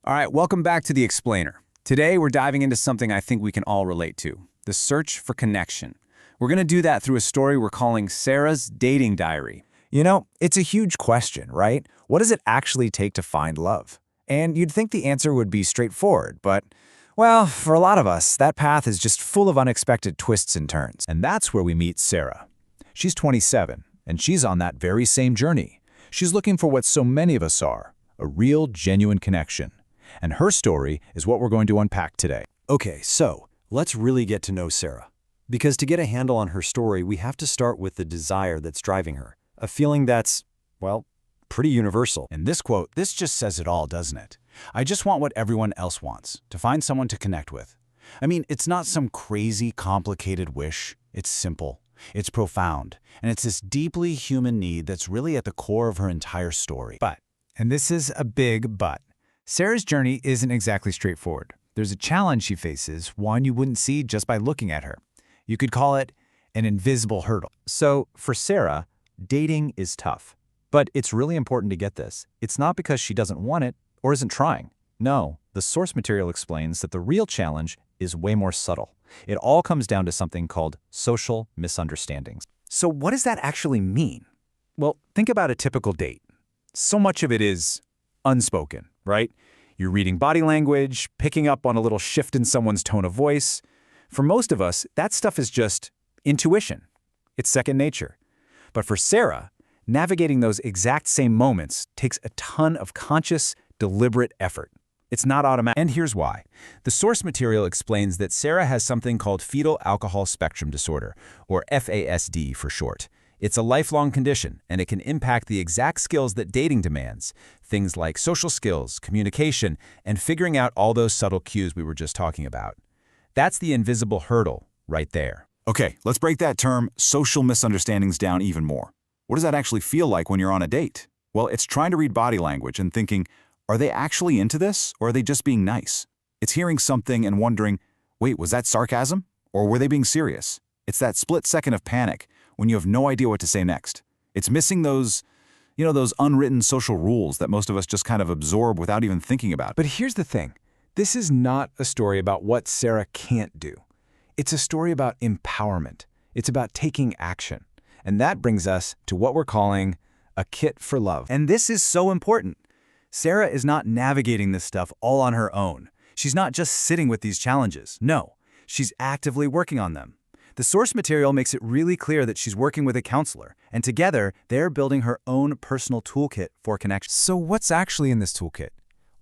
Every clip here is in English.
All right, welcome back to The Explainer. Today, we're diving into something I think we can all relate to, the search for connection. We're going to do that through a story we're calling Sarah's Dating Diary. You know, it's a huge question, right? What does it actually take to find love? And you'd think the answer would be straightforward, but, well, for a lot of us, that path is just full of unexpected twists and turns. And that's where we meet Sarah. She's 27, and she's on that very same journey. She's looking for what so many of us are, a real, genuine connection. And her story is what we're going to unpack today. Okay, so let's really get to know Sarah. Because to get a handle on her story, we have to start with the desire that's driving her. A feeling that's, well, pretty universal. In this quote, this just says it all, doesn't it? I just want what everyone else wants, to find someone to connect with. I mean, it's not some crazy, complicated wish. It's simple, it's profound, and it's this deeply human need that's really at the core of her entire story. But, and this is a big but, Sarah's journey isn't exactly straightforward. There's a challenge she faces, one you wouldn't see just by looking at her. You could call it an invisible hurdle. So, for Sarah, dating is tough. But it's really important to get this. It's not because she doesn't want it or isn't trying. No, the source material explains that the real challenge is way more subtle. It all comes down to something called social misunderstandings. So what does that actually mean? Well, think about a typical date. So much of it is unspoken, right? You're reading body language, picking up on a little shift in someone's tone of voice. For most of us, that stuff is just intuition. It's second nature. But for Sarah, navigating those exact same moments takes a ton of conscious, deliberate effort. It's not automatic. And here's why. The source material explains that Sarah has something called fetal alcohol spectrum disorder, or FASD for short. It's a lifelong condition, and it can impact the exact skills that dating demands, things like social skills, communication, and figuring out all those subtle cues we were just talking about. That's the invisible hurdle right there. Okay, let's break that term social misunderstandings down even more. What does that actually feel like when you're on a date? Well, it's trying to read body language and thinking, are they actually into this, or are they just being nice? It's hearing something and wondering, wait, was that sarcasm? Or were they being serious? It's that split second of panic when you have no idea what to say next. It's missing those unwritten social rules that most of us just kind of absorb without even thinking about. But here's the thing. This is not a story about what Sarah can't do. It's a story about empowerment. It's about taking action. And that brings us to what we're calling a kit for love. And this is so important. Sarah is not navigating this stuff all on her own. She's not just sitting with these challenges. No, she's actively working on them. The source material makes it really clear that she's working with a counselor, and together, they're building her own personal toolkit for connection. So what's actually in this toolkit?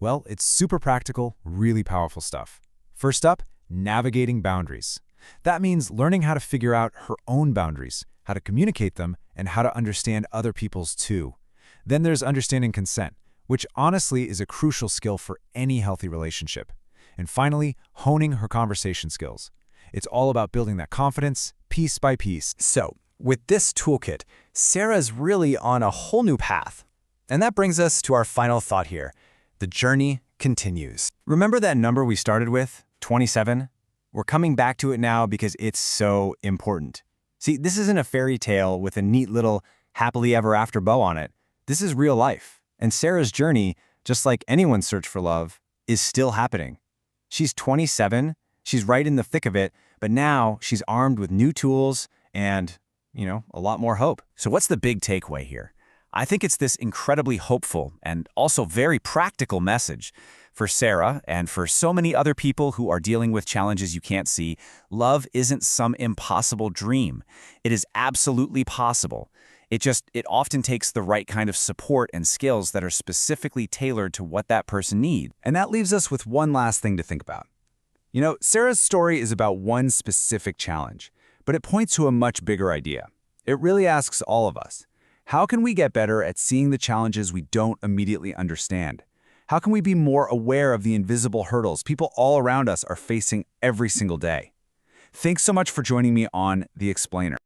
Well, it's super practical, really powerful stuff. First up, navigating boundaries. That means learning how to figure out her own boundaries, how to communicate them, and how to understand other people's too. Then there's understanding consent, which honestly is a crucial skill for any healthy relationship. And finally, honing her conversation skills. It's all about building that confidence, piece by piece. So, with this toolkit, Sarah's really on a whole new path. And that brings us to our final thought here. The journey continues. Remember that number we started with, 27? We're coming back to it now because it's so important. See, this isn't a fairy tale with a neat little happily ever after bow on it. This is real life. And Sarah's journey, just like anyone's search for love, is still happening. She's 27, she's right in the thick of it, but now she's armed with new tools and, a lot more hope. So what's the big takeaway here? I think it's this incredibly hopeful and also very practical message. For Sarah and for so many other people who are dealing with challenges you can't see, love isn't some impossible dream. It is absolutely possible. It often takes the right kind of support and skills that are specifically tailored to what that person needs. And that leaves us with one last thing to think about. Sarah's story is about one specific challenge, but it points to a much bigger idea. It really asks all of us, how can we get better at seeing the challenges we don't immediately understand? How can we be more aware of the invisible hurdles people all around us are facing every single day? Thanks so much for joining me on The Explainer.